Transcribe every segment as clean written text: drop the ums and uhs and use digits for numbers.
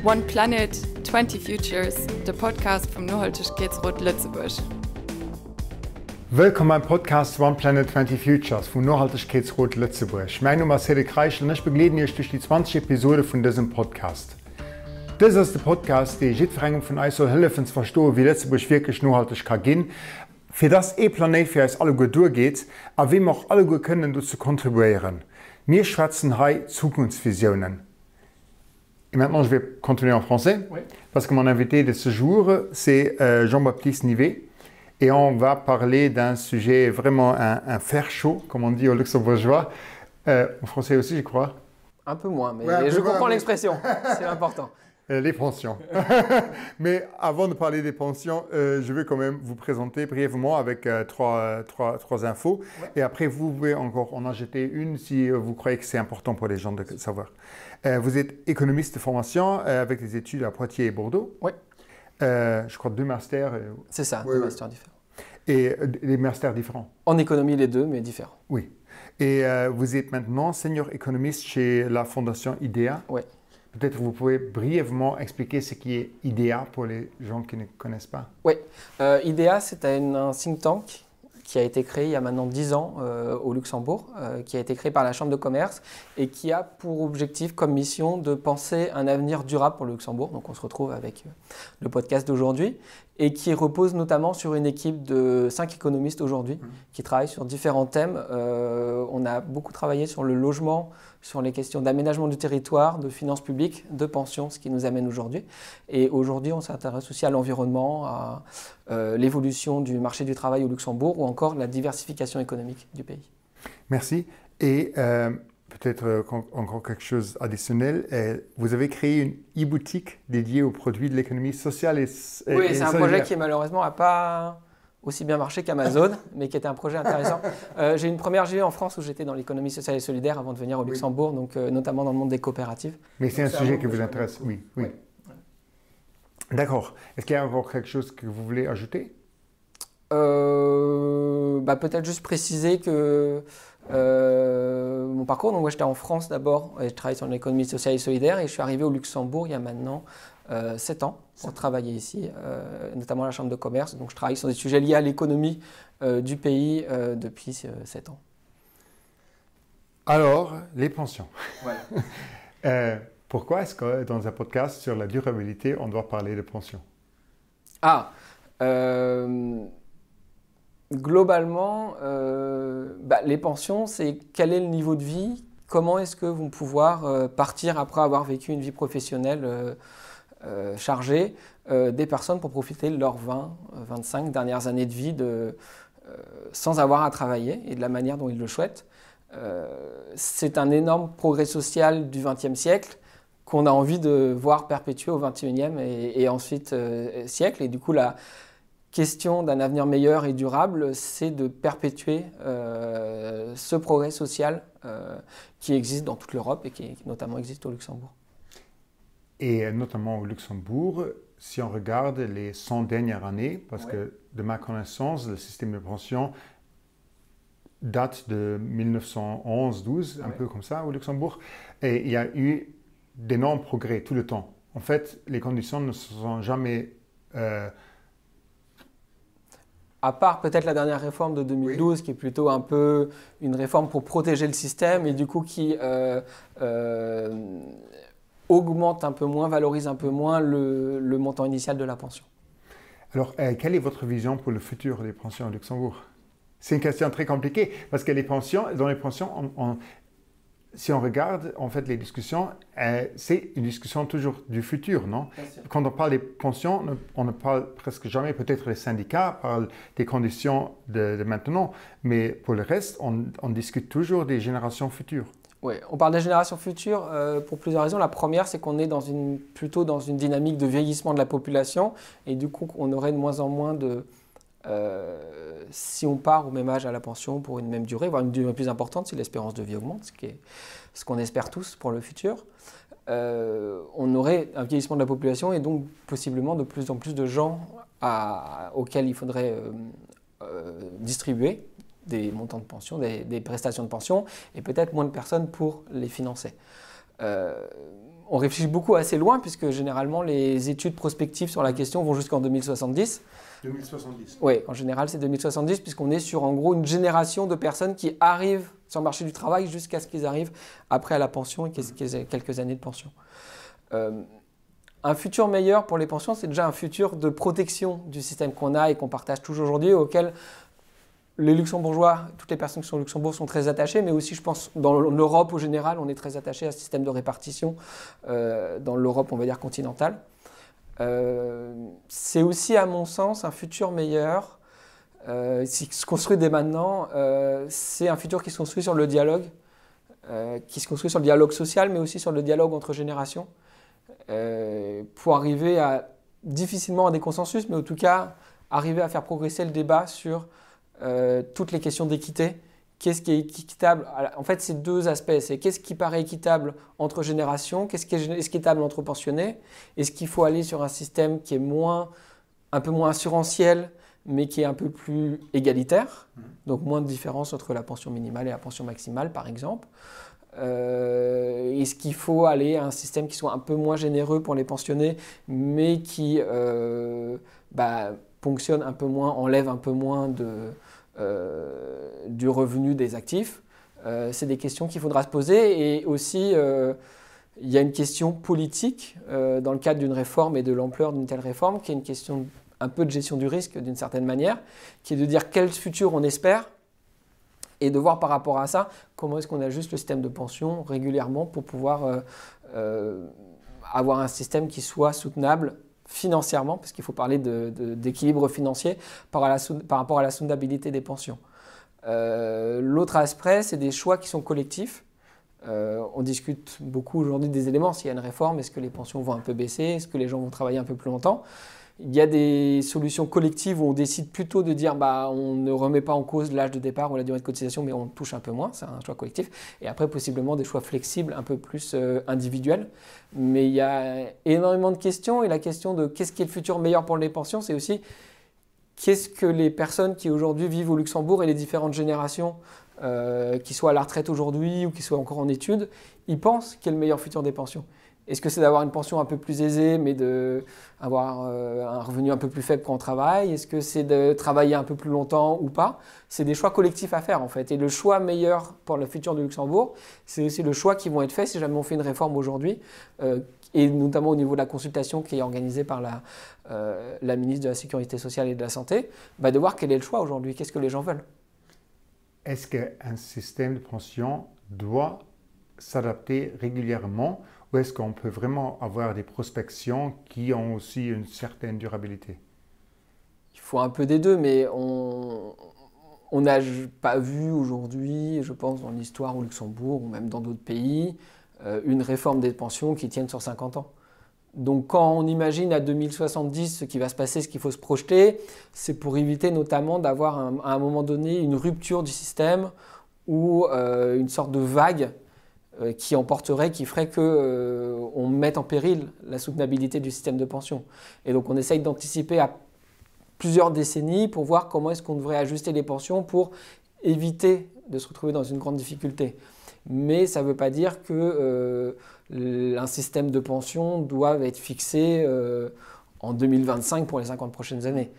One Planet, 20 Futures, der Podcast vom Nachhaltigkeitsrat Lützeburg. Willkommen beim Podcast One Planet 20 Futures vom Nachhaltigkeitsrat Lützeburg. Mein Name ist Cedric Reichel und ich begleite euch durch die 20 Episoden von diesem Podcast. Das ist der Podcast, der jede Vereinigung von uns soll helfen zu verstehen, wie Lützeburg wirklich nachhaltig kann gehen, für das Planet für uns alle gut durchgeht, aber wie wir auch alle gut können, dazu kontribuieren. Wir schwätzen hier Zukunftsvisionen. Et maintenant, je vais continuer en français, oui. Parce que mon invité de ce jour, c'est Jean-Baptiste Nivet. Et on va parler d'un sujet vraiment un fer chaud, comme on dit au luxembourgeois. En français aussi, je crois. Un peu moins, mais je comprends l'expression, c'est important. Les pensions. Mais avant de parler des pensions, je vais quand même vous présenter brièvement avec trois infos. Ouais. Et après, vous pouvez encore en ajouter une si vous croyez que c'est important pour les gens de savoir. Vous êtes économiste de formation avec des études à Poitiers et Bordeaux. Oui. Je crois 2 masters. C'est ça, 2 masters différents. Et des masters différents. En économie, les 2, mais différents. Oui. Et vous êtes maintenant senior économiste chez la Fondation IDEA. Oui. Peut-être vous pouvez brièvement expliquer ce qui est IDEA pour les gens qui ne connaissent pas. Oui, IDEA, c'est un think tank qui a été créé il y a maintenant 10 ans au Luxembourg, qui a été créé par la Chambre de commerce et qui a pour objectif, comme mission, de penser un avenir durable pour le Luxembourg. Donc on se retrouve avec le podcast d'aujourd'hui et qui repose notamment sur une équipe de 5 économistes aujourd'hui qui travaillent sur différents thèmes. On a beaucoup travaillé sur le logement, sur les questions d'aménagement du territoire, de finances publiques, de pensions, ce qui nous amène aujourd'hui. Et aujourd'hui, on s'intéresse aussi à l'environnement, à l'évolution du marché du travail au Luxembourg ou encore la diversification économique du pays. Merci. Et peut-être encore quelque chose additionnel. Vous avez créé une e-boutique dédiée aux produits de l'économie sociale et oui, c'est un projet qui malheureusement n'a pas aussi bien marché qu'Amazon, mais qui était un projet intéressant. J'ai une première GE en France où j'étais dans l'économie sociale et solidaire avant de venir au Luxembourg, donc notamment dans le monde des coopératives. Mais c'est un sujet qui vous intéresse, oui. Oui. D'accord. Est-ce qu'il y a encore quelque chose que vous voulez ajouter? Peut-être juste préciser que mon parcours, donc moi j'étais en France d'abord, et je travaillais sur l'économie sociale et solidaire, et je suis arrivé au Luxembourg il y a maintenant 7 ans pour travailler ici, notamment à la Chambre de commerce. Donc je travaille sur des sujets liés à l'économie du pays depuis 7 ans. Alors, les pensions. Voilà. Pourquoi est-ce que dans un podcast sur la durabilité, on doit parler de pensions? Globalement, les pensions, c'est quel est le niveau de vie, comment est-ce que vont pouvoir partir après avoir vécu une vie professionnelle chargée des personnes pour profiter de leurs 20-25 dernières années de vie sans avoir à travailler et de la manière dont ils le souhaitent. C'est un énorme progrès social du XXe siècle qu'on a envie de voir perpétuer au XXIe et ensuite siècle. Et du coup, la question d'un avenir meilleur et durable, c'est de perpétuer ce progrès social qui existe dans toute l'Europe et qui notamment existe au Luxembourg. Et notamment au Luxembourg, si on regarde les 100 dernières années, parce que de ma connaissance, le système de pension date de 1911-12, un peu comme ça au Luxembourg, et il y a eu d'énormes progrès tout le temps. En fait, les conditions ne se sont jamais... À part peut-être la dernière réforme de 2012, qui est plutôt un peu une réforme pour protéger le système et du coup qui augmente un peu moins, valorise un peu moins le montant initial de la pension. Alors, quelle est votre vision pour le futur des pensions au Luxembourg? C'est une question très compliquée parce que les pensions, dans les pensions, si on regarde en fait les discussions, c'est une discussion toujours du futur, non? Quand on parle des pensions, on ne parle presque jamais, peut-être les syndicats parlent des conditions de maintenant, mais pour le reste, on discute toujours des générations futures. Oui, on parle des générations futures pour plusieurs raisons. La première, c'est qu'on est plutôt dans une dynamique de vieillissement de la population et du coup, on aurait de moins en moins de... si on part au même âge à la pension pour une même durée, voire une durée plus importante si l'espérance de vie augmente, ce qu'on espère tous pour le futur, on aurait un vieillissement de la population et donc possiblement de plus en plus de gens auxquels il faudrait distribuer des montants de pension, des prestations de pension et peut-être moins de personnes pour les financer. on réfléchit beaucoup assez loin, puisque généralement, les études prospectives sur la question vont jusqu'en 2070. 2070. Oui, en général, c'est 2070, puisqu'on est sur, en gros, une génération de personnes qui arrivent sur le marché du travail jusqu'à ce qu'ils arrivent après à la pension et qu'ils aient quelques années de pension. Un futur meilleur pour les pensions, c'est déjà un futur de protection du système qu'on a et qu'on partage toujours aujourd'hui, auquel les Luxembourgeois, toutes les personnes qui sont au Luxembourg sont très attachées, mais aussi, je pense, dans l'Europe au général, on est très attaché à ce système de répartition dans l'Europe, on va dire, continentale. C'est aussi, à mon sens, un futur meilleur, qui se construit dès maintenant. C'est un futur qui se construit sur le dialogue, qui se construit sur le dialogue social, mais aussi sur le dialogue entre générations, pour arriver à, difficilement à des consensus, mais en tout cas, arriver à faire progresser le débat sur toutes les questions d'équité. Qu'est-ce qui est équitable? En fait, c'est deux aspects. C'est qu'est-ce qui paraît équitable entre générations, qu'est-ce qui est équitable entre pensionnés, est-ce qu'il faut aller sur un système qui est un peu moins assurantiel, mais qui est un peu plus égalitaire, donc moins de différence entre la pension minimale et la pension maximale, par exemple. Est-ce qu'il faut aller à un système qui soit un peu moins généreux pour les pensionnés, mais qui ponctionne un peu moins, enlève un peu moins du revenu des actifs? C'est des questions qu'il faudra se poser. Et aussi, il y a une question politique dans le cadre d'une réforme et de l'ampleur d'une telle réforme, qui est une question un peu de gestion du risque d'une certaine manière, qui est de dire quel futur on espère, et de voir par rapport à ça comment est-ce qu'on ajuste le système de pension régulièrement pour pouvoir avoir un système qui soit soutenable financièrement, parce qu'il faut parler d'équilibre financier par rapport à la soutenabilité des pensions. L'autre aspect, c'est des choix qui sont collectifs. On discute beaucoup aujourd'hui des éléments. S'il y a une réforme, est-ce que les pensions vont un peu baisser? Est-ce que les gens vont travailler un peu plus longtemps? Il y a des solutions collectives où on décide plutôt de dire on ne remet pas en cause l'âge de départ ou la durée de cotisation, mais on touche un peu moins, c'est un choix collectif. Et après, possiblement des choix flexibles, un peu plus individuels. Mais il y a énormément de questions, et la question de qu'est-ce qui est le futur meilleur pour les pensions, c'est aussi qu'est-ce que les personnes qui aujourd'hui vivent au Luxembourg et les différentes générations, qui soient à la retraite aujourd'hui ou qui soient encore en études, ils pensent qu'est le meilleur futur des pensions. Est-ce que c'est d'avoir une pension un peu plus aisée, mais d'avoir un revenu un peu plus faible quand on travaille? Est-ce que c'est de travailler un peu plus longtemps ou pas? C'est des choix collectifs à faire, en fait. Et le choix meilleur pour le futur du Luxembourg, c'est aussi le choix qui vont être faits si jamais on fait une réforme aujourd'hui, et notamment au niveau de la consultation qui est organisée par la ministre de la Sécurité sociale et de la Santé, de voir quel est le choix aujourd'hui, qu'est-ce que les gens veulent. Est-ce qu'un système de pension doit s'adapter régulièrement, ou est-ce qu'on peut vraiment avoir des prospections qui ont aussi une certaine durabilité? Il faut un peu des deux, mais on n'a pas vu aujourd'hui, je pense, dans l'histoire au Luxembourg ou même dans d'autres pays, une réforme des pensions qui tienne sur 50 ans. Donc quand on imagine à 2070 ce qui va se passer, ce qu'il faut se projeter, c'est pour éviter notamment d'avoir à un moment donné une rupture du système ou une sorte de vague qui emporterait, qui ferait qu'on mette en péril la soutenabilité du système de pension. Et donc on essaye d'anticiper à plusieurs décennies pour voir comment est-ce qu'on devrait ajuster les pensions pour éviter de se retrouver dans une grande difficulté. Mais ça ne veut pas dire qu'un système de pension doit être fixé en 2025 pour les 50 prochaines années.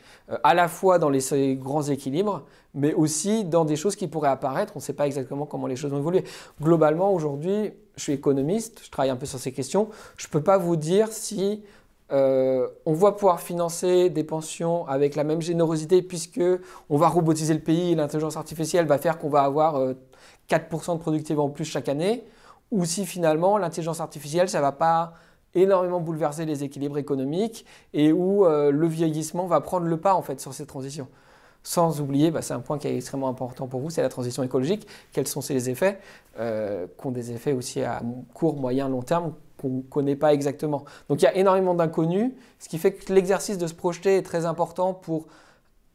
À la fois dans les grands équilibres, mais aussi dans des choses qui pourraient apparaître. On ne sait pas exactement comment les choses vont évoluer. Globalement, aujourd'hui, je suis économiste, je travaille un peu sur ces questions. Je ne peux pas vous dire si on va pouvoir financer des pensions avec la même générosité, puisqu'on va robotiser le pays et l'intelligence artificielle va faire qu'on va avoir 4% de productivité en plus chaque année, ou si finalement l'intelligence artificielle, ça ne va pas énormément bouleverser les équilibres économiques et où le vieillissement va prendre le pas en fait sur ces transitions. Sans oublier, c'est un point qui est extrêmement important pour vous, c'est la transition écologique. Quels sont ses effets qui ont des effets aussi à court, moyen, long terme qu'on ne connaît pas exactement. Donc il y a énormément d'inconnus, ce qui fait que l'exercice de se projeter est très important pour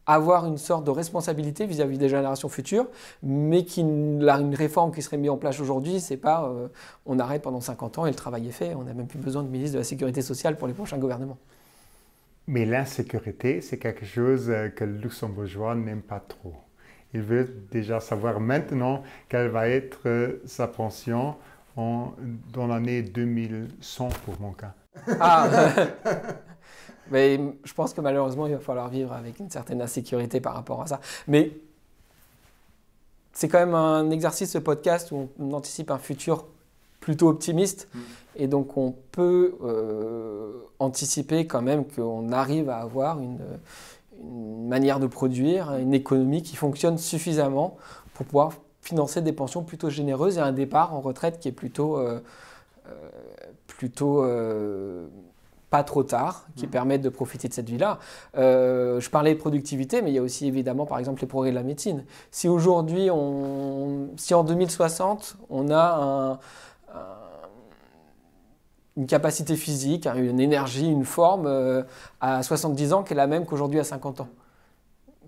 avoir une sorte de responsabilité vis-à-vis des générations futures, mais une réforme qui serait mise en place aujourd'hui, c'est pas on arrête pendant 50 ans et le travail est fait, on n'a même plus besoin de ministre de la Sécurité sociale pour les prochains gouvernements. Mais l'insécurité, c'est quelque chose que le luxembourgeois n'aime pas trop. Il veut déjà savoir maintenant quelle va être sa pension dans l'année 2100 pour mon cas. Ah, mais je pense que malheureusement, il va falloir vivre avec une certaine insécurité par rapport à ça. Mais c'est quand même un exercice, ce podcast, où on anticipe un futur plutôt optimiste. Et donc, on peut anticiper quand même qu'on arrive à avoir une manière de produire, une économie qui fonctionne suffisamment pour pouvoir financer des pensions plutôt généreuses et un départ en retraite qui est plutôt pas trop tard, qui permettent de profiter de cette vie-là. Je parlais de productivité, mais il y a aussi évidemment, par exemple, les progrès de la médecine. Si aujourd'hui, si en 2060, on a une capacité physique, une énergie, une forme à 70 ans qui est la même qu'aujourd'hui à 50 ans,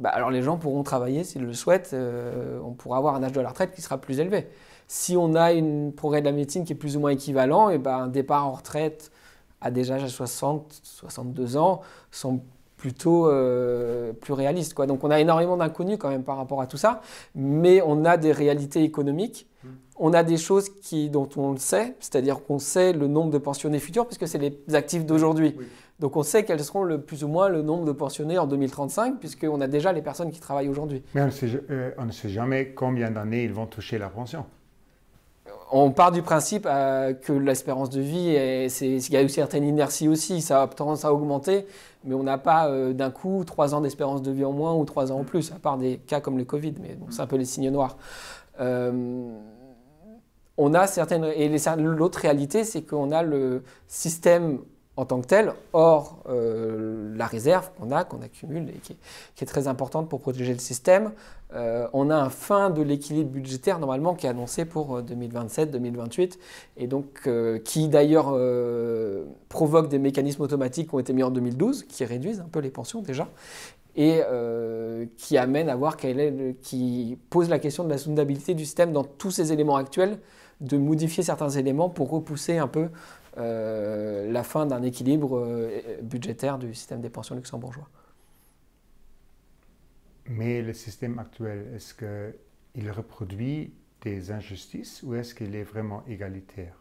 alors les gens pourront travailler s'ils le souhaitent, on pourra avoir un âge de la retraite qui sera plus élevé. Si on a un progrès de la médecine qui est plus ou moins équivalent, un départ en retraite à des âges à 60, 62 ans sont plutôt plus réalistes, quoi. Donc on a énormément d'inconnus quand même par rapport à tout ça, mais on a des réalités économiques, on a des choses dont on le sait, c'est-à-dire qu'on sait le nombre de pensionnés futurs, parce que c'est les actifs d'aujourd'hui. Oui. Donc on sait quels seront plus ou moins le nombre de pensionnés en 2035, puisqu'on a déjà les personnes qui travaillent aujourd'hui. Mais on ne sait jamais combien d'années ils vont toucher la pension. On part du principe que l'espérance de vie, il y a une certaine inertie aussi, ça a tendance à augmenter, mais on n'a pas d'un coup 3 ans d'espérance de vie en moins ou 3 ans en plus, à part des cas comme le Covid, mais bon, c'est un peu les signes noirs. On a certaines... Et l'autre réalité, c'est qu'on a le système en tant que tel, hors la réserve qu'on accumule et qui est très importante pour protéger le système. On a un fin de l'équilibre budgétaire normalement qui est annoncé pour 2027-2028 et donc qui d'ailleurs provoque des mécanismes automatiques qui ont été mis en 2012 qui réduisent un peu les pensions déjà et qui amène à voir qui pose la question de la soutenabilité du système dans tous ces éléments actuels, de modifier certains éléments pour repousser un peu la fin d'un équilibre budgétaire du système des pensions luxembourgeois. Mais le système actuel, est-ce qu'il reproduit des injustices ou est-ce qu'il est vraiment égalitaire ?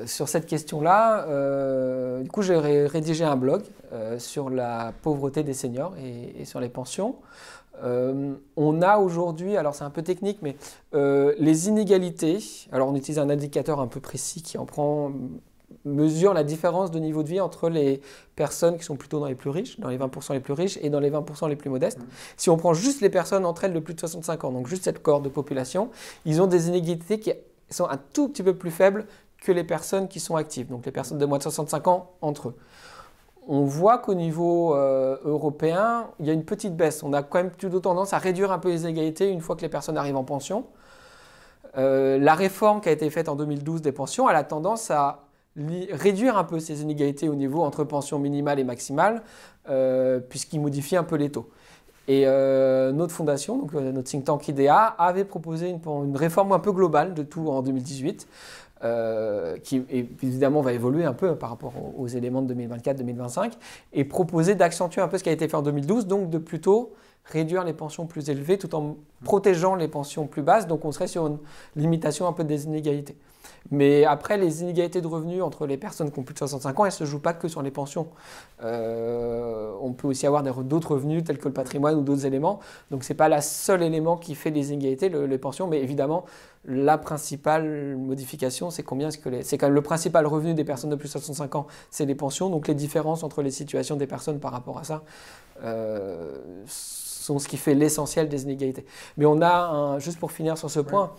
Sur cette question-là, du coup, j'ai rédigé un blog sur la pauvreté des seniors et sur les pensions. On a aujourd'hui, alors c'est un peu technique, mais les inégalités, alors on utilise un indicateur un peu précis qui mesure la différence de niveau de vie entre les personnes qui sont plutôt dans les plus riches, dans les 20% les plus riches et dans les 20% les plus modestes. Si on prend juste les personnes entre elles de plus de 65 ans, donc juste cette cohorte de population, ils ont des inégalités qui sont un tout petit peu plus faibles que les personnes qui sont actives, donc les personnes de moins de 65 ans entre eux. On voit qu'au niveau européen, il y a une petite baisse. On a quand même plutôt tendance à réduire un peu les inégalités une fois que les personnes arrivent en pension. La réforme qui a été faite en 2012 des pensions, elle a tendance à réduire un peu ces inégalités au niveau entre pension minimale et maximale, puisqu'il modifie un peu les taux. Et notre fondation, donc notre think tank IDEA, avait proposé une réforme un peu globale de tout en 2018, qui évidemment va évoluer un peu par rapport aux éléments de 2024-2025, et proposer d'accentuer un peu ce qui a été fait en 2012, donc de plutôt réduire les pensions plus élevées tout en protégeant les pensions plus basses, donc on serait sur une limitation un peu des inégalités. Mais après, les inégalités de revenus entre les personnes qui ont plus de 65 ans, elles ne se jouent pas que sur les pensions. On peut aussi avoir d'autres revenus tels que le patrimoine ou d'autres éléments. Donc ce n'est pas le seul élément qui fait les inégalités, les pensions, mais évidemment, la principale modification, c'est quand même le principal revenu des personnes de plus de 65 ans, c'est les pensions. Donc les différences entre les situations des personnes par rapport à ça sont ce qui fait l'essentiel des inégalités. Mais on a, juste pour finir sur ce point,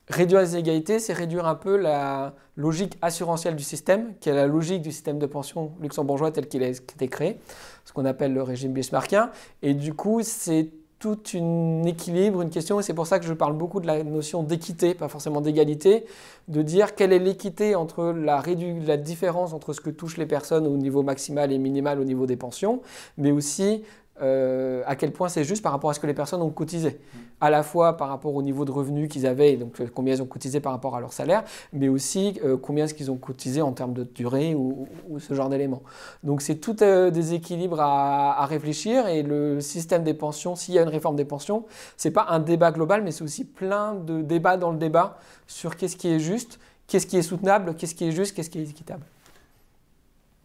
réduire les inégalités, c'est réduire un peu la logique assurantielle du système, qui est la logique du système de pension luxembourgeois tel qu'il a été créé, ce qu'on appelle le régime bismarckien. Et du coup, c'est tout un équilibre, une question, et c'est pour ça que je parle beaucoup de la notion d'équité, pas forcément d'égalité, de dire quelle est l'équité entre la différence entre ce que touchent les personnes au niveau maximal et minimal au niveau des pensions, mais aussi à quel point c'est juste par rapport à ce que les personnes ont cotisé. À la fois par rapport au niveau de revenus qu'ils avaient, donc combien ils ont cotisé par rapport à leur salaire, mais aussi combien est-ce qu'ils ont cotisé en termes de durée ou ce genre d'éléments. Donc c'est tout des équilibres à réfléchir, et le système des pensions, s'il y a une réforme des pensions, c'est pas un débat global, mais c'est aussi plein de débats dans le débat sur qu'est-ce qui est juste, qu'est-ce qui est soutenable, qu'est-ce qui est juste, qu'est-ce qui est équitable.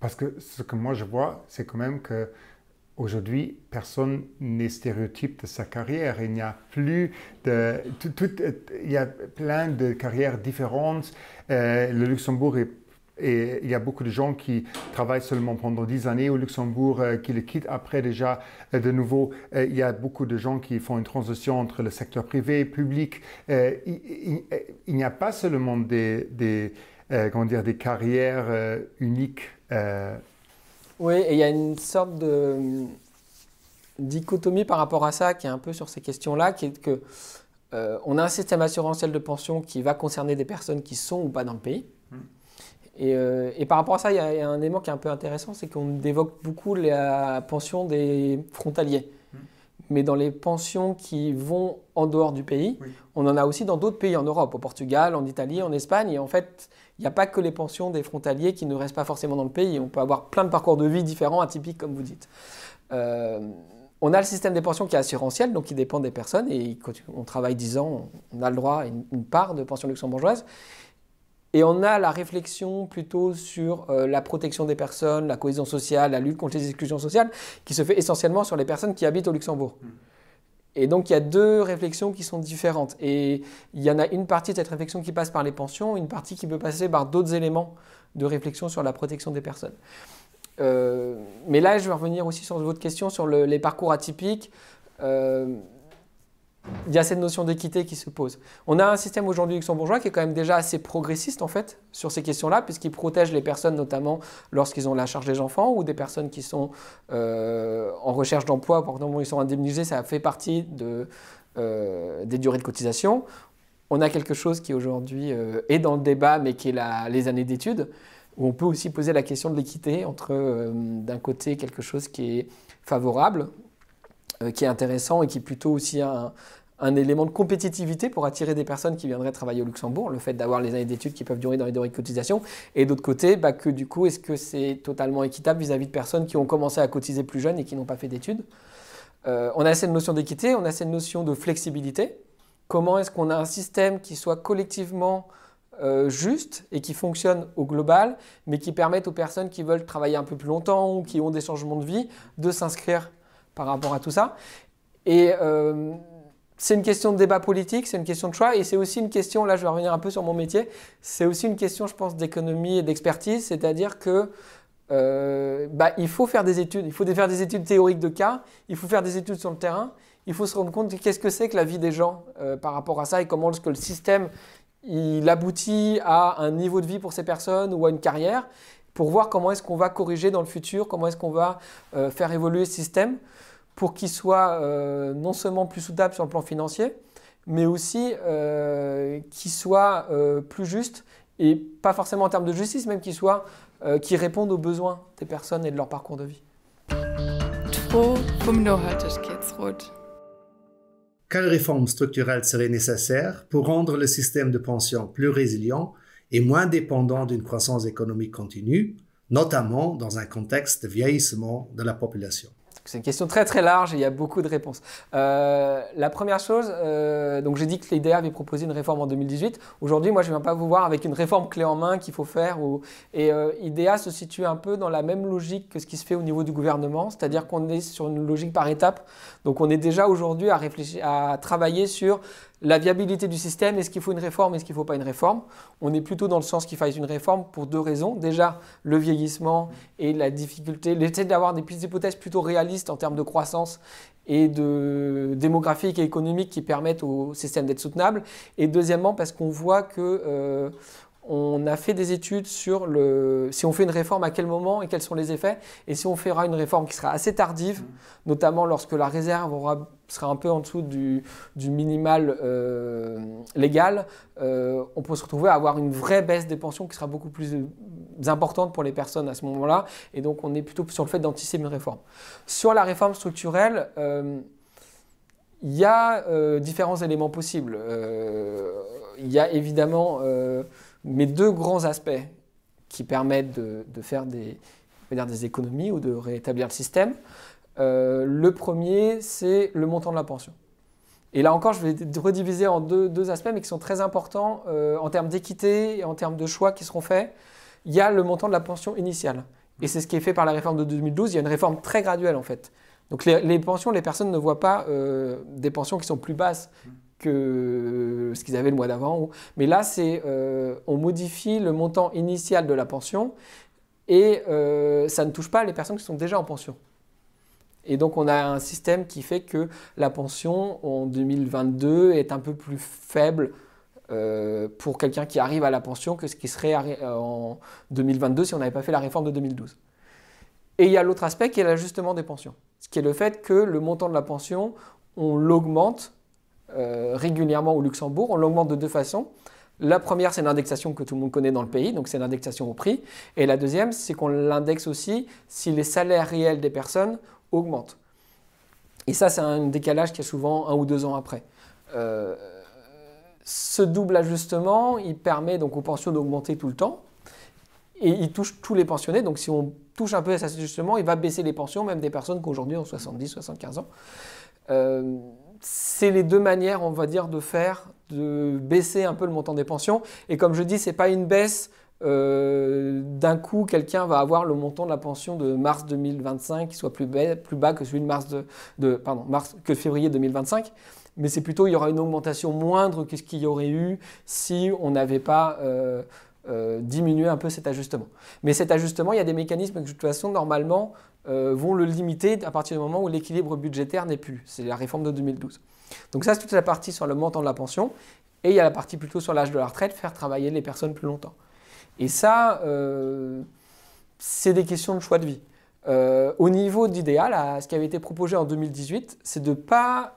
Parce que ce que moi je vois, c'est quand même que aujourd'hui, personne n'est stéréotype de sa carrière. Il n'y a plus de... il y a plein de carrières différentes. Le Luxembourg et il y a beaucoup de gens qui travaillent seulement pendant 10 années au Luxembourg, qui le quittent après déjà de nouveau. Il y a beaucoup de gens qui font une transition entre le secteur privé et public. Il n'y a pas seulement des carrières uniques. Oui, et il y a une sorte de dichotomie par rapport à ça qui est un peu sur ces questions-là, qui est que on a un système assurantiel de pension qui va concerner des personnes qui sont ou pas dans le pays. Et par rapport à ça, il y a un élément qui est un peu intéressant, c'est qu'on évoque beaucoup la pension des frontaliers. Mais dans les pensions qui vont en dehors du pays, on en a aussi dans d'autres pays en Europe, au Portugal, en Italie, en Espagne. Et en fait, il n'y a pas que les pensions des frontaliers qui ne restent pas forcément dans le pays. On peut avoir plein de parcours de vie différents, atypiques, comme vous dites. On a le système des pensions qui est assurantiel, donc qui dépend des personnes. Et quand on travaille 10 ans, on a le droit à une part de pension luxembourgeoise. Et on a la réflexion plutôt sur la protection des personnes, la cohésion sociale, la lutte contre les exclusions sociales, qui se fait essentiellement sur les personnes qui habitent au Luxembourg. Et donc il y a deux réflexions qui sont différentes. Et il y en a une partie de cette réflexion qui passe par les pensions, une partie qui peut passer par d'autres éléments de réflexion sur la protection des personnes. Mais là, je vais revenir aussi sur votre question sur les parcours atypiques. Il y a cette notion d'équité qui se pose. On a un système aujourd'hui luxembourgeois qui est quand même déjà assez progressiste en fait sur ces questions-là, puisqu'il protège les personnes notamment lorsqu'ils ont la charge des enfants ou des personnes qui sont en recherche d'emploi, par exemple, ils sont indemnisés, ça fait partie des durées de cotisation. On a quelque chose qui aujourd'hui est dans le débat, mais qui est les années d'études, où on peut aussi poser la question de l'équité entre d'un côté quelque chose qui est favorable, qui est intéressant et qui est plutôt aussi un élément de compétitivité pour attirer des personnes qui viendraient travailler au Luxembourg, le fait d'avoir les années d'études qui peuvent durer dans les durées de cotisation, et d'autre côté, que du coup, est-ce que c'est totalement équitable vis-à-vis de personnes qui ont commencé à cotiser plus jeunes et qui n'ont pas fait d'études. On a cette notion d'équité, on a cette notion de flexibilité. Comment est-ce qu'on a un système qui soit collectivement juste et qui fonctionne au global, mais qui permette aux personnes qui veulent travailler un peu plus longtemps ou qui ont des changements de vie de s'inscrire par rapport à tout ça. Et c'est une question de débat politique, c'est une question de choix, et c'est aussi une question, là je vais revenir un peu sur mon métier, c'est aussi une question, je pense, d'économie et d'expertise, c'est-à-dire que il faut faire des études, il faut faire des études théoriques de cas, il faut faire des études sur le terrain, il faut se rendre compte de qu'est-ce que c'est que la vie des gens par rapport à ça, et comment est-ce que le système il aboutit à un niveau de vie pour ces personnes ou à une carrière, pour voir comment est-ce qu'on va corriger dans le futur, comment est-ce qu'on va faire évoluer ce système pour qu'il soit non seulement plus soutenable sur le plan financier, mais aussi qu'il soit plus juste, et pas forcément en termes de justice, même qu'il réponde aux besoins des personnes et de leur parcours de vie. Quelles réformes structurelles seraient nécessaires pour rendre le système de pension plus résilient et moins dépendant d'une croissance économique continue, notamment dans un contexte de vieillissement de la population? C'est une question très très large et il y a beaucoup de réponses. La première chose, donc j'ai dit que l'IDEA avait proposé une réforme en 2018. Aujourd'hui, moi je ne viens pas vous voir avec une réforme clé en main qu'il faut faire. Et IDEA se situe un peu dans la même logique que ce qui se fait au niveau du gouvernement, c'est-à-dire qu'on est sur une logique par étapes. Donc on est déjà aujourd'hui à travailler sur la viabilité du système, est-ce qu'il faut une réforme, est-ce qu'il ne faut pas une réforme. On est plutôt dans le sens qu'il faille une réforme pour deux raisons. Déjà, le vieillissement et la difficulté, l'essai d'avoir des hypothèses plutôt réalistes en termes de croissance et de démographique et économique qui permettent au système d'être soutenable. Et deuxièmement, parce qu'on voit que on a fait des études sur si on fait une réforme, à quel moment et quels sont les effets. Et si on fera une réforme qui sera assez tardive, notamment lorsque la réserve sera un peu en dessous du minimal légal, on peut se retrouver à avoir une vraie baisse des pensions qui sera beaucoup plus importantes pour les personnes à ce moment-là. Et donc, on est plutôt sur le fait d'anticiper une réforme. Sur la réforme structurelle, il y a différents éléments possibles. Il y a évidemment mes deux grands aspects qui permettent de faire des économies ou de rétablir le système. Le premier, c'est le montant de la pension. Et là encore, je vais rediviser en deux aspects, mais qui sont très importants en termes d'équité et en termes de choix qui seront faits. Il y a le montant de la pension initiale. Et c'est ce qui est fait par la réforme de 2012. Il y a une réforme très graduelle, en fait. Donc les pensions, les personnes ne voient pas des pensions qui sont plus basses que ce qu'ils avaient le mois d'avant. Mais là, on modifie le montant initial de la pension et ça ne touche pas les personnes qui sont déjà en pension. Et donc, on a un système qui fait que la pension en 2022 est un peu plus faible pour quelqu'un qui arrive à la pension que ce qui serait en 2022 si on n'avait pas fait la réforme de 2012. Et il y a l'autre aspect qui est l'ajustement des pensions, ce qui est le fait que le montant de la pension, on l'augmente régulièrement au Luxembourg, on l'augmente de deux façons. La première, c'est l'indexation que tout le monde connaît dans le pays, donc c'est l'indexation au prix. Et la deuxième, c'est qu'on l'indexe aussi si les salaires réels des personnes augmentent. Et ça, c'est un décalage qui est souvent 1 ou 2 ans après. Ce double ajustement, il permet donc aux pensions d'augmenter tout le temps et il touche tous les pensionnés. Donc si on touche un peu à cet ajustement, il va baisser les pensions, même des personnes qui aujourd'hui ont 70, 75 ans. C'est les deux manières, on va dire, de baisser un peu le montant des pensions. Et comme je dis, ce n'est pas une baisse. D'un coup, quelqu'un va avoir le montant de la pension de mars 2025 qui soit plus bas que celui de février 2025. Mais c'est plutôt, il y aura une augmentation moindre que ce qu'il y aurait eu si on n'avait pas diminué un peu cet ajustement. Mais cet ajustement, il y a des mécanismes qui, de toute façon, normalement, vont le limiter à partir du moment où l'équilibre budgétaire n'est plus. C'est la réforme de 2012. Donc ça, c'est toute la partie sur le montant de la pension. Et il y a la partie plutôt sur l'âge de la retraite, faire travailler les personnes plus longtemps. Et ça, c'est des questions de choix de vie. Au niveau d'idéal, ce qui avait été proposé en 2018, c'est de ne pas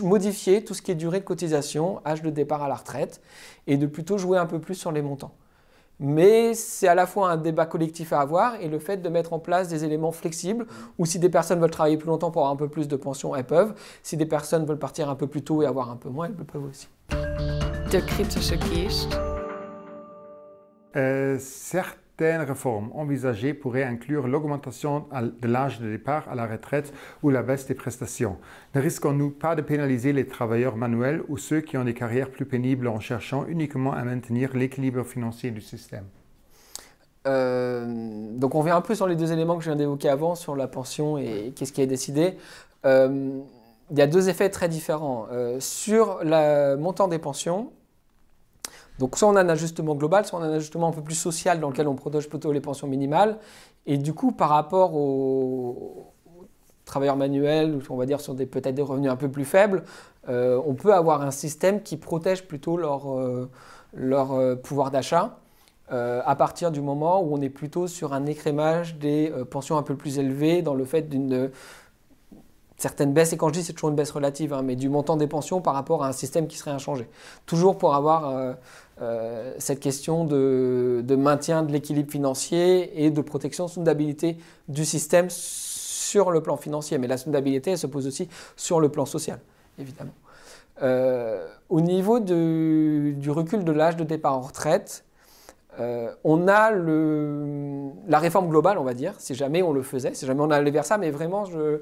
modifier tout ce qui est durée de cotisation, âge de départ à la retraite, et de plutôt jouer un peu plus sur les montants. Mais c'est à la fois un débat collectif à avoir et le fait de mettre en place des éléments flexibles où si des personnes veulent travailler plus longtemps pour avoir un peu plus de pension, elles peuvent. Si des personnes veulent partir un peu plus tôt et avoir un peu moins, elles le peuvent aussi. Der kritische Geest. Certaines réformes envisagées pourraient inclure l'augmentation de l'âge de départ à la retraite ou la baisse des prestations. Ne risquons-nous pas de pénaliser les travailleurs manuels ou ceux qui ont des carrières plus pénibles en cherchant uniquement à maintenir l'équilibre financier du système? Donc on revient un peu sur les deux éléments que je viens d'évoquer avant, sur la pension et qu'est-ce qui est décidé. Il y a deux effets très différents. Sur le montant des pensions, donc soit on a un ajustement global, soit on a un ajustement un peu plus social dans lequel on protège plutôt les pensions minimales. Et du coup, par rapport aux travailleurs manuels, on va dire sur peut-être des revenus un peu plus faibles, on peut avoir un système qui protège plutôt leur pouvoir d'achat à partir du moment où on est plutôt sur un écrémage des pensions un peu plus élevées dans le fait d'une certaines baisses, et quand je dis c'est toujours une baisse relative, hein, mais du montant des pensions par rapport à un système qui serait inchangé. Toujours pour avoir cette question de maintien de l'équilibre financier et de protection, soutenabilité du système sur le plan financier. Mais la soutenabilité, elle se pose aussi sur le plan social, évidemment. Au niveau du recul de l'âge de départ en retraite, on a la réforme globale, on va dire, si jamais on le faisait, si jamais on allait vers ça, mais vraiment, je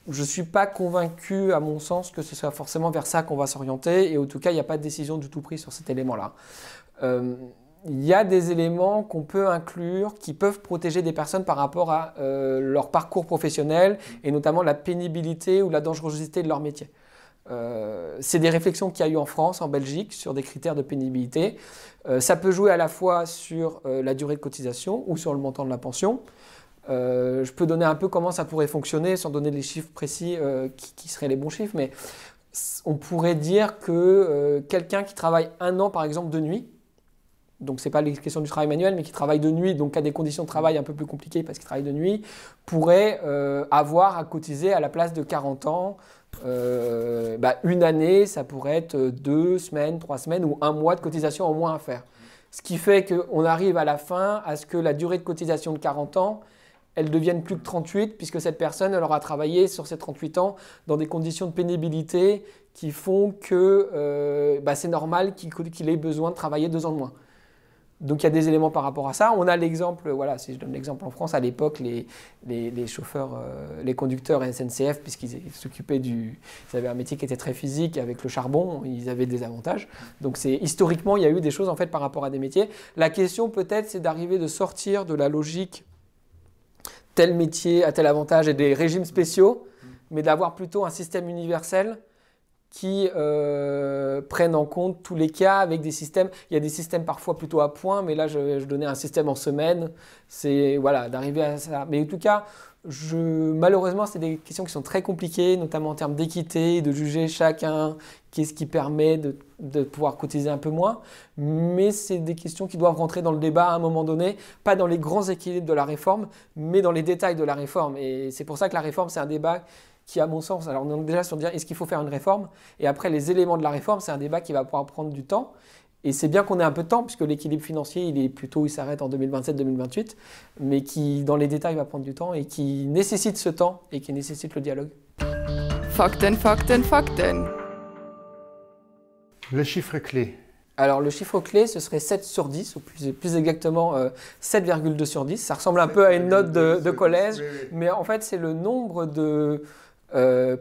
ne suis pas convaincu, à mon sens, que ce soit forcément vers ça qu'on va s'orienter. Et en tout cas, il n'y a pas de décision du tout prise sur cet élément-là. Il y a des éléments qu'on peut inclure qui peuvent protéger des personnes par rapport à leur parcours professionnel et notamment la pénibilité ou la dangerosité de leur métier. C'est des réflexions qu'il y a eu en France, en Belgique, sur des critères de pénibilité. Ça peut jouer à la fois sur la durée de cotisation ou sur le montant de la pension. Je peux donner un peu comment ça pourrait fonctionner sans donner les chiffres précis qui seraient les bons chiffres, mais on pourrait dire que quelqu'un qui travaille 1 an par exemple de nuit, donc ce n'est pas les questions du travail manuel, mais qui travaille de nuit, donc a des conditions de travail un peu plus compliquées parce qu'il travaille de nuit, pourrait avoir à cotiser à la place de 40 ans une année, ça pourrait être 2 semaines, 3 semaines ou 1 mois de cotisation en moins à faire. Ce qui fait qu'on arrive à la fin à ce que la durée de cotisation de 40 ans, elle devienne plus que 38, puisque cette personne elle aura travaillé sur ces 38 ans dans des conditions de pénibilité qui font que c'est normal qu'il ait besoin de travailler 2 ans de moins. Donc il y a des éléments par rapport à ça. On a l'exemple, si je donne l'exemple en France, à l'époque, les chauffeurs, les conducteurs SNCF, puisqu'ils s'occupaient ils avaient un métier qui était très physique, avec le charbon, ils avaient des avantages. Donc historiquement, il y a eu des choses en fait par rapport à des métiers. La question peut-être, c'est d'arriver de sortir de la logique tel métier a tel avantage et des régimes spéciaux, mais d'avoir plutôt un système universel qui prennent en compte tous les cas avec des systèmes. Il y a des systèmes parfois plutôt à points, mais là, je donnais un système en semaine. C'est d'arriver à ça. Mais en tout cas, malheureusement, c'est des questions qui sont très compliquées, notamment en termes d'équité, de juger chacun qu'est-ce qui permet de pouvoir cotiser un peu moins. Mais c'est des questions qui doivent rentrer dans le débat à un moment donné, pas dans les grands équilibres de la réforme, mais dans les détails de la réforme. Et c'est pour ça que la réforme, c'est un débat qui, à mon sens, alors on est déjà sur dire est-ce qu'il faut faire une réforme, et après les éléments de la réforme, c'est un débat qui va pouvoir prendre du temps, et c'est bien qu'on ait un peu de temps, puisque l'équilibre financier, il s'arrête en 2027-2028, mais qui, dans les détails, va prendre du temps, et qui nécessite ce temps, et qui nécessite le dialogue. Fakten, Fakten, Fakten. Le chiffre clé. Alors le chiffre clé, ce serait 7 sur 10, ou plus exactement 7,2 sur 10. Ça ressemble un peu à une note de collège, oui. Mais en fait, c'est le nombre de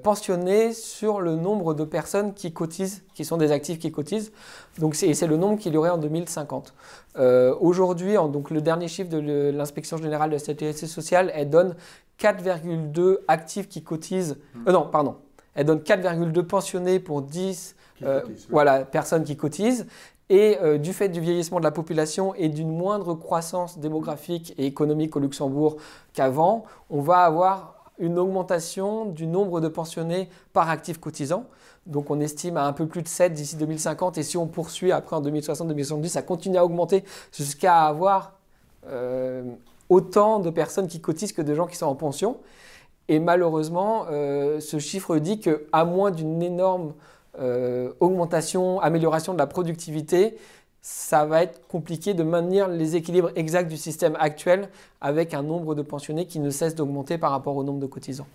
pensionnés sur le nombre de personnes qui cotisent, qui sont des actifs qui cotisent. Donc c'est le nombre qu'il y aurait en 2050. Aujourd'hui, donc le dernier chiffre de l'inspection générale de la sécurité sociale, elle donne 4,2 actifs qui cotisent. Elle donne 4,2 pensionnés pour 10 personnes qui cotisent. Et du fait du vieillissement de la population et d'une moindre croissance démographique et économique au Luxembourg qu'avant, on va avoir une augmentation du nombre de pensionnés par actif cotisant. Donc on estime à un peu plus de 7 d'ici 2050, et si on poursuit après en 2060-2070, ça continue à augmenter jusqu'à avoir autant de personnes qui cotisent que de gens qui sont en pension. Et malheureusement, ce chiffre dit qu'à moins d'une énorme amélioration de la productivité, ça va être compliqué de maintenir les équilibres exacts du système actuel avec un nombre de pensionnés qui ne cesse d'augmenter par rapport au nombre de cotisants.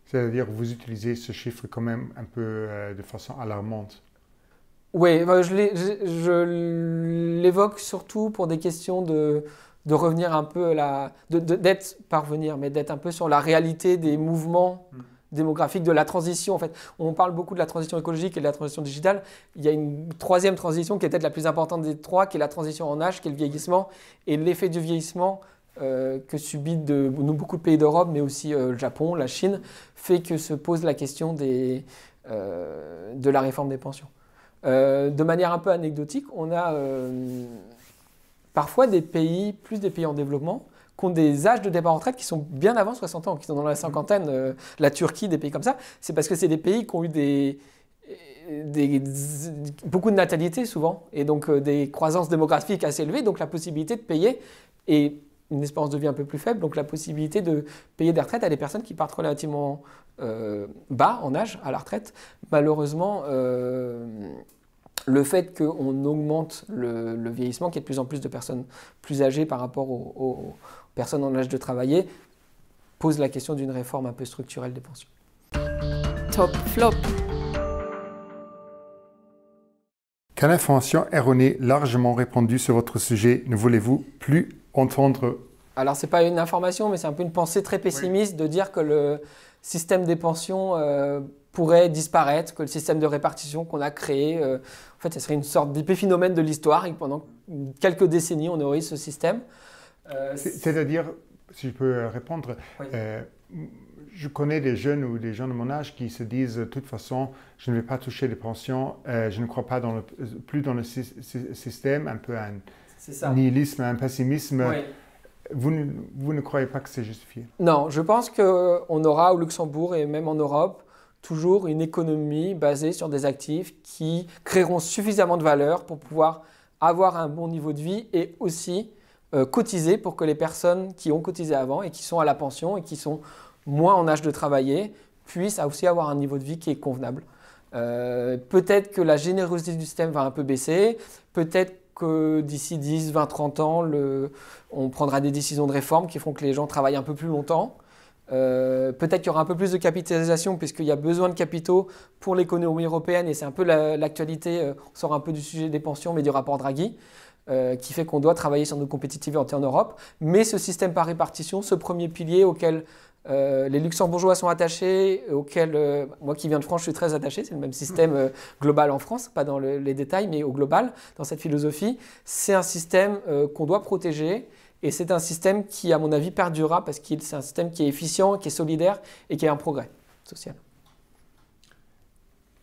C'est-à-dire que vous utilisez ce chiffre quand même un peu de façon alarmante. Oui, je l'évoque surtout pour des questions de revenir un peu d'être un peu sur la réalité des mouvements démographique, de la transition en fait. On parle beaucoup de la transition écologique et de la transition digitale. Il y a une troisième transition qui est peut-être la plus importante des trois, qui est la transition en âge, qui est le vieillissement. Et l'effet du vieillissement que subit beaucoup de pays d'Europe, mais aussi le Japon, la Chine, fait que se pose la question de la réforme des pensions. De manière un peu anecdotique, on a parfois des pays en développement, qui ont des âges de départ en retraite qui sont bien avant 60 ans, qui sont dans la cinquantaine, la Turquie, des pays comme ça. C'est parce que c'est des pays qui ont eu beaucoup de natalité souvent, et donc des croissances démographiques assez élevées, donc la possibilité de payer, et une espérance de vie un peu plus faible, donc la possibilité de payer des retraites à des personnes qui partent relativement bas en âge à la retraite. Malheureusement, le fait qu'on augmente le vieillissement, qu'il y ait de plus en plus de personnes plus âgées par rapport aux personnes en âge de travailler, pose la question d'une réforme un peu structurelle des pensions. Top flop. Quelle information erronée largement répandue sur votre sujet ne voulez-vous plus entendre? Alors, ce n'est pas une information, mais c'est un peu une pensée très pessimiste de dire que le système des pensions pourrait disparaître, que le système de répartition qu'on a créé, en fait, ce serait une sorte d'épiphénomène de l'histoire et que pendant quelques décennies, on aurait eu ce système. C'est-à-dire, si je peux répondre, oui. Je connais des jeunes ou des gens de mon âge qui se disent de toute façon, je ne vais pas toucher les pensions, je ne crois pas plus dans le système, un peu un nihilisme, un pessimisme. Oui. Vous ne croyez pas que c'est justifié? Non, je pense qu'on aura au Luxembourg et même en Europe toujours une économie basée sur des actifs qui créeront suffisamment de valeur pour pouvoir avoir un bon niveau de vie et aussi cotiser pour que les personnes qui ont cotisé avant et qui sont à la pension et qui sont moins en âge de travailler puissent aussi avoir un niveau de vie qui est convenable. Peut-être que la générosité du système va un peu baisser, peut-être que d'ici 10, 20, 30 ans, on prendra des décisions de réforme qui feront que les gens travaillent un peu plus longtemps. Peut-être qu'il y aura un peu plus de capitalisation puisqu'il y a besoin de capitaux pour l'économie européenne et c'est un peu l'actualité, on sort un peu du sujet des pensions mais du rapport Draghi qui fait qu'on doit travailler sur notre compétitivité en Europe. Mais ce système par répartition, ce premier pilier auquel les Luxembourgeois sont attachés, auquel moi qui viens de France je suis très attaché, c'est le même système global en France, pas dans les détails mais au global, dans cette philosophie, c'est un système qu'on doit protéger. Et c'est un système qui, à mon avis, perdurera parce que c'est un système qui est efficient, qui est solidaire et qui est un progrès social.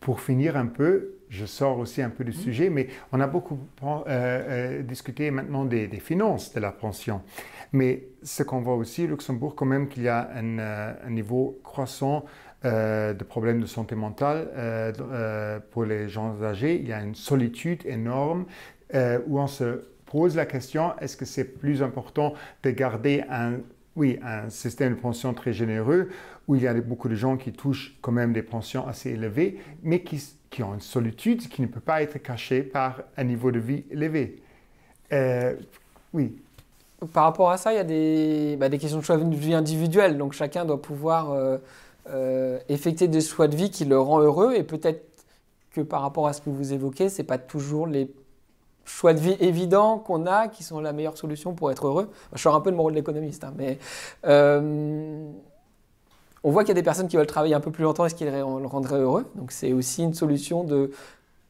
Pour finir un peu, je sors aussi un peu du sujet, mais on a beaucoup discuté maintenant des finances de la pension. Mais ce qu'on voit aussi au Luxembourg, quand même, qu'il y a un niveau croissant de problèmes de santé mentale pour les gens âgés. Il y a une solitude énorme où on se pose la question, est-ce que c'est plus important de garder un système de pension très généreux où il y a beaucoup de gens qui touchent quand même des pensions assez élevées, mais qui ont une solitude qui ne peut pas être cachée par un niveau de vie élevé. Oui. Par rapport à ça, il y a des questions de choix de vie individuels. Donc chacun doit pouvoir effectuer des choix de vie qui le rend heureux. Et peut-être que par rapport à ce que vous évoquez, ce n'est pas toujours les choix de vie évidents qu'on a qui sont la meilleure solution pour être heureux. Je sors un peu de mon rôle d'économiste, mais on voit qu'il y a des personnes qui veulent travailler un peu plus longtemps et ce qui le rendrait heureux. Donc c'est aussi une solution de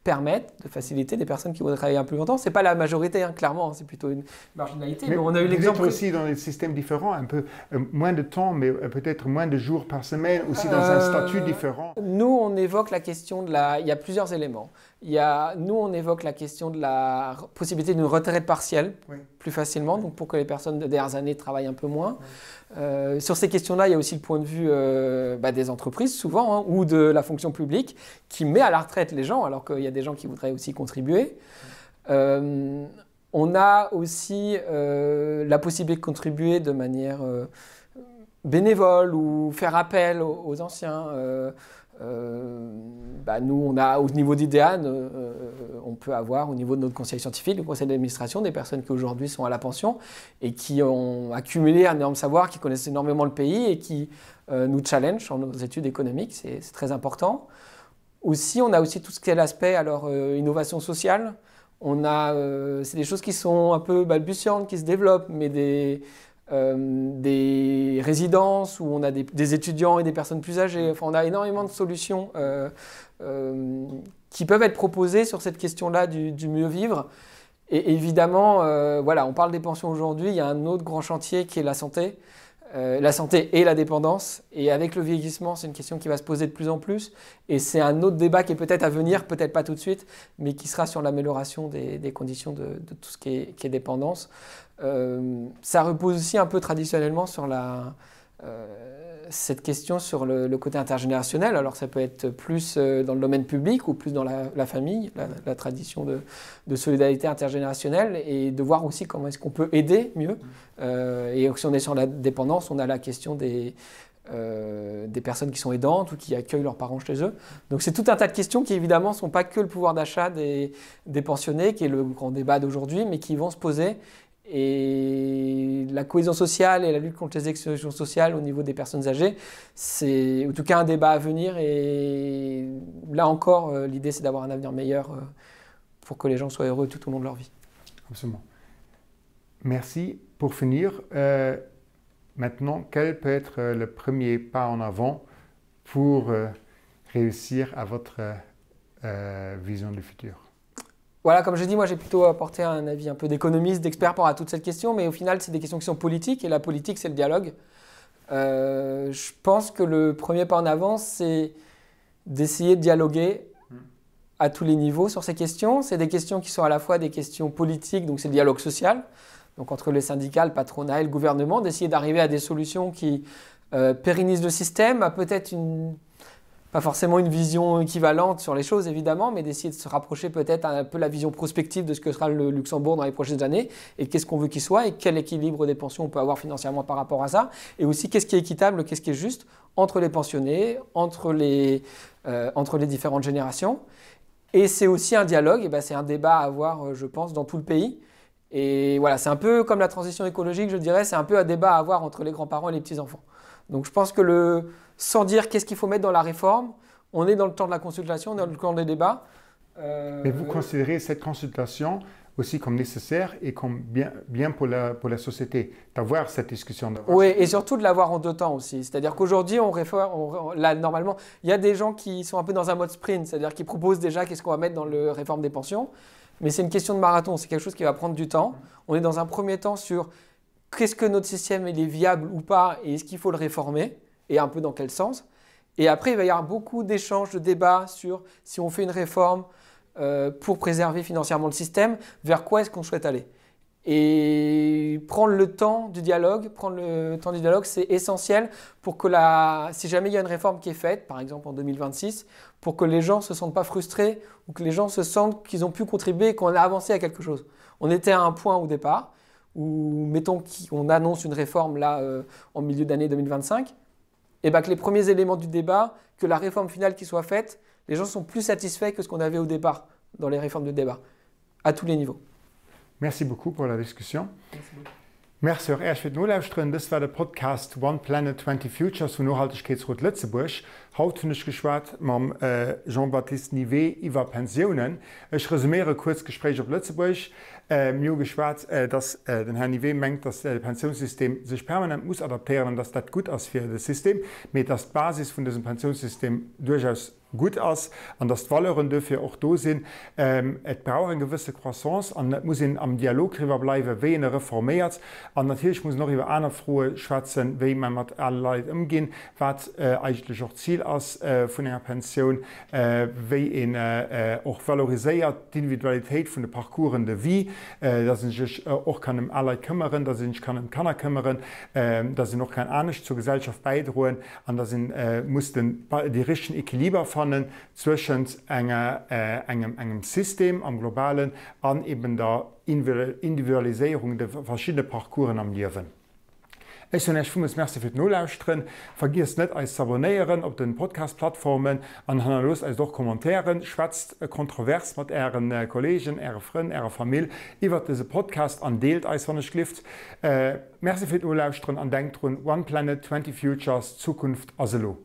permettre, de faciliter des personnes qui voudraient travailler un peu plus longtemps. Ce n'est pas la majorité, clairement, c'est plutôt une marginalité. Mais on a eu l'exemple aussi dans des systèmes différents, un peu moins de temps, mais peut-être moins de jours par semaine, aussi dans un statut différent. Nous, on évoque la question de il y a plusieurs éléments. Nous, on évoque la question de la possibilité d'une retraite partielle plus facilement, donc pour que les personnes des dernières années travaillent un peu moins. Sur ces questions-là, il y a aussi le point de vue des entreprises, souvent, ou de la fonction publique, qui met à la retraite les gens, alors qu'il y a des gens qui voudraient aussi contribuer. On a aussi la possibilité de contribuer de manière bénévole ou faire appel aux anciens. Nous, on a au niveau d'IDEAN, on peut avoir au niveau de notre conseil scientifique, le conseil d'administration, des personnes qui aujourd'hui sont à la pension et qui ont accumulé un énorme savoir, qui connaissent énormément le pays et qui nous challenge sur nos études économiques, c'est très important. Aussi, on a aussi tout ce qui est l'aspect innovation sociale. C'est des choses qui sont un peu balbutiantes, qui se développent, mais des résidences où on a des étudiants et des personnes plus âgées. Enfin, on a énormément de solutions qui peuvent être proposées sur cette question-là du mieux vivre. Et évidemment, on parle des pensions aujourd'hui, il y a un autre grand chantier qui est la santé et la dépendance. Et avec le vieillissement, c'est une question qui va se poser de plus en plus. Et c'est un autre débat qui est peut-être à venir, peut-être pas tout de suite, mais qui sera sur l'amélioration des conditions de tout ce qui est dépendance. Ça repose aussi un peu traditionnellement sur cette question sur le côté intergénérationnel. Alors ça peut être plus dans le domaine public ou plus dans la famille, la tradition de solidarité intergénérationnelle, et de voir aussi comment est-ce qu'on peut aider mieux. Et si on est sur la dépendance, on a la question des personnes qui sont aidantes ou qui accueillent leurs parents chez eux. Donc c'est tout un tas de questions qui évidemment ne sont pas que le pouvoir d'achat des pensionnés, qui est le grand débat d'aujourd'hui, mais qui vont se poser. Et la cohésion sociale et la lutte contre les exclusions sociales au niveau des personnes âgées, c'est en tout cas un débat à venir. Et là encore, l'idée c'est d'avoir un avenir meilleur pour que les gens soient heureux tout au long de leur vie. Absolument. Merci. Pour finir, maintenant, quel peut être le premier pas en avant pour réussir à votre vision du futur ? Voilà, comme je dis, moi j'ai plutôt apporté un avis un peu d'économiste, d'expert par rapport à toute cette question, mais au final c'est des questions qui sont politiques et la politique c'est le dialogue. Je pense que le premier pas en avant c'est d'essayer de dialoguer à tous les niveaux sur ces questions. C'est des questions qui sont à la fois des questions politiques, donc c'est le dialogue social, donc entre les syndicats, le patronat et le gouvernement, d'essayer d'arriver à des solutions qui pérennisent le système, à peut-être pas forcément une vision équivalente sur les choses, évidemment, mais d'essayer de se rapprocher peut-être un peu la vision prospective de ce que sera le Luxembourg dans les prochaines années et qu'est-ce qu'on veut qu'il soit et quel équilibre des pensions on peut avoir financièrement par rapport à ça. Et aussi, qu'est-ce qui est équitable, qu'est-ce qui est juste entre les pensionnés, entre les différentes générations. Et c'est aussi un dialogue, et c'est un débat à avoir, je pense, dans tout le pays. Et voilà, c'est un peu comme la transition écologique, je dirais, c'est un peu un débat à avoir entre les grands-parents et les petits-enfants. Donc je pense que sans dire qu'est-ce qu'il faut mettre dans la réforme, on est dans le temps de la consultation, dans le temps des débats. Mais vous considérez cette consultation aussi comme nécessaire et comme bien pour la société, d'avoir cette discussion. Oui, et surtout de l'avoir en 2 temps aussi. C'est-à-dire qu'aujourd'hui, là, normalement, il y a des gens qui sont un peu dans un mode sprint, c'est-à-dire qu'ils proposent déjà qu'est-ce qu'on va mettre dans la réforme des pensions. Mais c'est une question de marathon, c'est quelque chose qui va prendre du temps. On est dans un premier temps sur qu'est-ce que notre système est viable ou pas et est-ce qu'il faut le réformer et un peu dans quel sens. Et après, il va y avoir beaucoup d'échanges, de débats sur si on fait une réforme pour préserver financièrement le système, vers quoi est-ce qu'on souhaite aller. Et prendre le temps du dialogue, c'est essentiel pour que si jamais il y a une réforme qui est faite, par exemple en 2026, pour que les gens ne se sentent pas frustrés ou que les gens se sentent qu'ils ont pu contribuer et qu'on a avancé à quelque chose. On était à un point au départ où, mettons qu'on annonce une réforme là en milieu d'année 2025, et que les premiers éléments du débat, que la réforme finale qui soit faite, les gens sont plus satisfaits que ce qu'on avait au départ dans les réformes de débat, à tous les niveaux. Merci beaucoup pour la discussion. Merci auch erst für die Nullaufströme. Das war der Podcast One Planet 20 Futures von Nachhaltigkeitsrat Lützeburg. Heute habe ich gesprochen mit Jean-Baptiste Nivet über Pensionen. Ich resümiere kurz das Gespräch auf Lützeburg. Wir haben gesprochen, dass der Herr Nivet meint, dass das Pensionssystem sich permanent muss adaptieren und dass das gut ist für das System, mit dass die Basis von diesem Pensionssystem durchaus gut ist und dass die Valeuren dafür auch da sind. Es braucht eine gewisse Croissance und es muss am Dialog darüber bleiben, wie er reformiert. Und natürlich muss noch über eine Frage schwätzen, wie man mit allen Leuten umgehen, was eigentlich auch Ziel ist von einer Pension, wie auch valorisiert die Individualität von den Parcours de vie, dass ich sich auch um alle Leute kümmern, dass ich mich um Kinder kümmern, dass ich noch kein Ahnung zur Gesellschaft beitragen und dass ich muss die richtigen Equiliber finden zwischen einem System am globalen und eben der Individualisierung der verschiedenen Parcours am Leben. Ich sage euch vielmals merci für die Nullaufströme. Vergiss nicht, euch zu abonnieren auf den Podcast-Plattformen und dann los als doch kommentieren. Schwätzt kontrovers mit euren Kollegen, euren Freunden, eurer Familie über diesen Podcast und dealt euch, wenn es hilft. Merci für die Nullaufströme und denkt dran, One Planet, 20 Futures, Zukunft, Aselo.